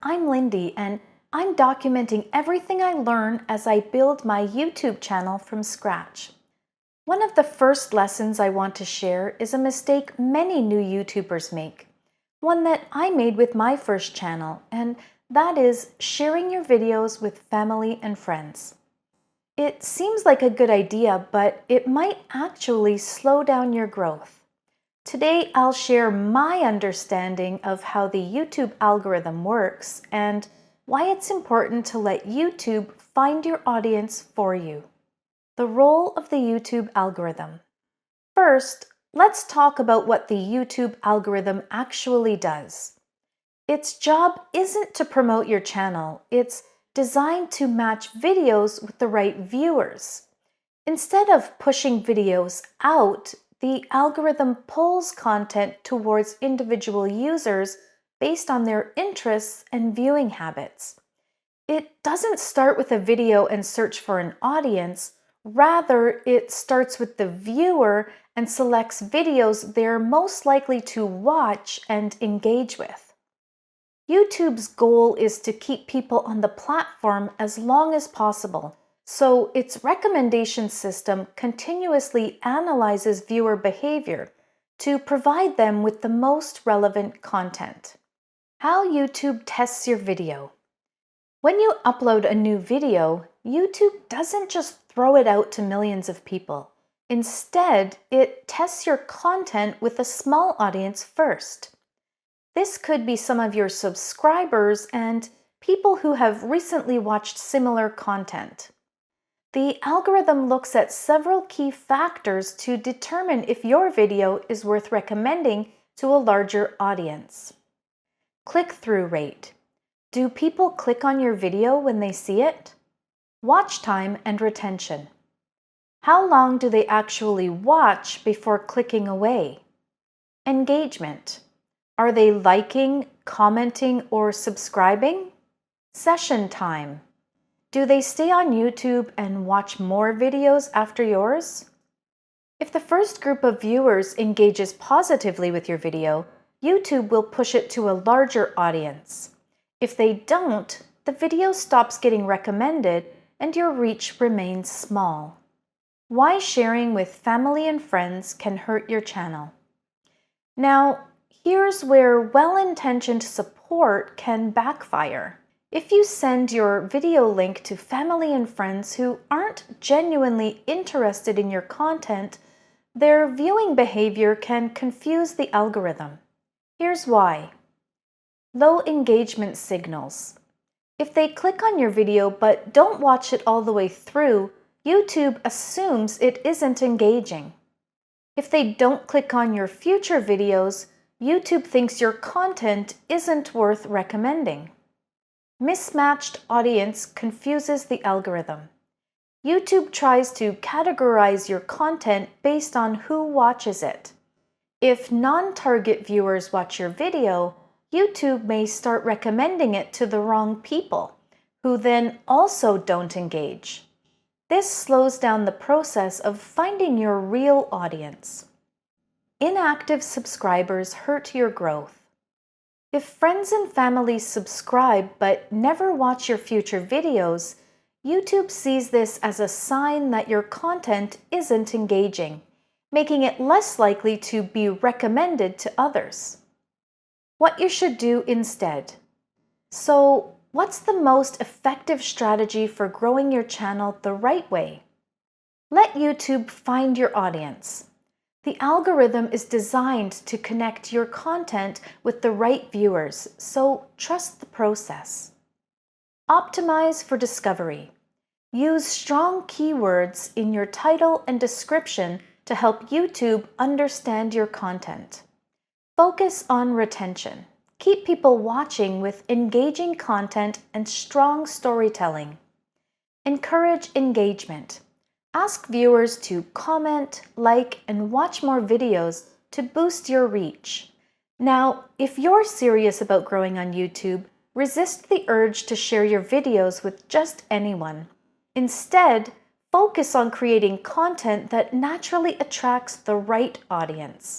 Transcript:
I'm Lindy, and I'm documenting everything I learn as I build my YouTube channel from scratch. One of the first lessons I want to share is a mistake many new YouTubers make, one that I made with my first channel, and that is sharing your videos with family and friends. It seems like a good idea, but it might actually slow down your growth. Today, I'll share my understanding of how the YouTube algorithm works and why it's important to let YouTube find your audience for you. The role of the YouTube algorithm. First, let's talk about what the YouTube algorithm actually does. Its job isn't to promote your channel, it's designed to match videos with the right viewers. Instead of pushing videos out, the algorithm pulls content towards individual users based on their interests and viewing habits. It doesn't start with a video and search for an audience. Rather, it starts with the viewer and selects videos they're most likely to watch and engage with. YouTube's goal is to keep people on the platform as long as possible, so its recommendation system continuously analyzes viewer behavior to provide them with the most relevant content. How YouTube tests your video. When you upload a new video, YouTube doesn't just throw it out to millions of people. Instead, it tests your content with a small audience first. This could be some of your subscribers and people who have recently watched similar content. The algorithm looks at several key factors to determine if your video is worth recommending to a larger audience. Click-through rate. Do people click on your video when they see it? Watch time and retention. How long do they actually watch before clicking away? Engagement. Are they liking, commenting, or subscribing? Session time. Do they stay on YouTube and watch more videos after yours? If the first group of viewers engages positively with your video, YouTube will push it to a larger audience. If they don't, the video stops getting recommended and your reach remains small. Why sharing with family and friends can hurt your channel. Now, here's where well-intentioned support can backfire. If you send your video link to family and friends who aren't genuinely interested in your content, their viewing behavior can confuse the algorithm. Here's why. Low engagement signals. If they click on your video but don't watch it all the way through, YouTube assumes it isn't engaging. If they don't click on your future videos, YouTube thinks your content isn't worth recommending. Mismatched audience confuses the algorithm. YouTube tries to categorize your content based on who watches it. If non-target viewers watch your video, YouTube may start recommending it to the wrong people, who then also don't engage. This slows down the process of finding your real audience. Inactive subscribers hurt your growth. If friends and family subscribe but never watch your future videos, YouTube sees this as a sign that your content isn't engaging, making it less likely to be recommended to others. What you should do instead. So, what's the most effective strategy for growing your channel the right way? Let YouTube find your audience. The algorithm is designed to connect your content with the right viewers, so trust the process. Optimize for discovery. Use strong keywords in your title and description to help YouTube understand your content. Focus on retention. Keep people watching with engaging content and strong storytelling. Encourage engagement. Ask viewers to comment, like, and watch more videos to boost your reach. Now, if you're serious about growing on YouTube, resist the urge to share your videos with just anyone. Instead, focus on creating content that naturally attracts the right audience.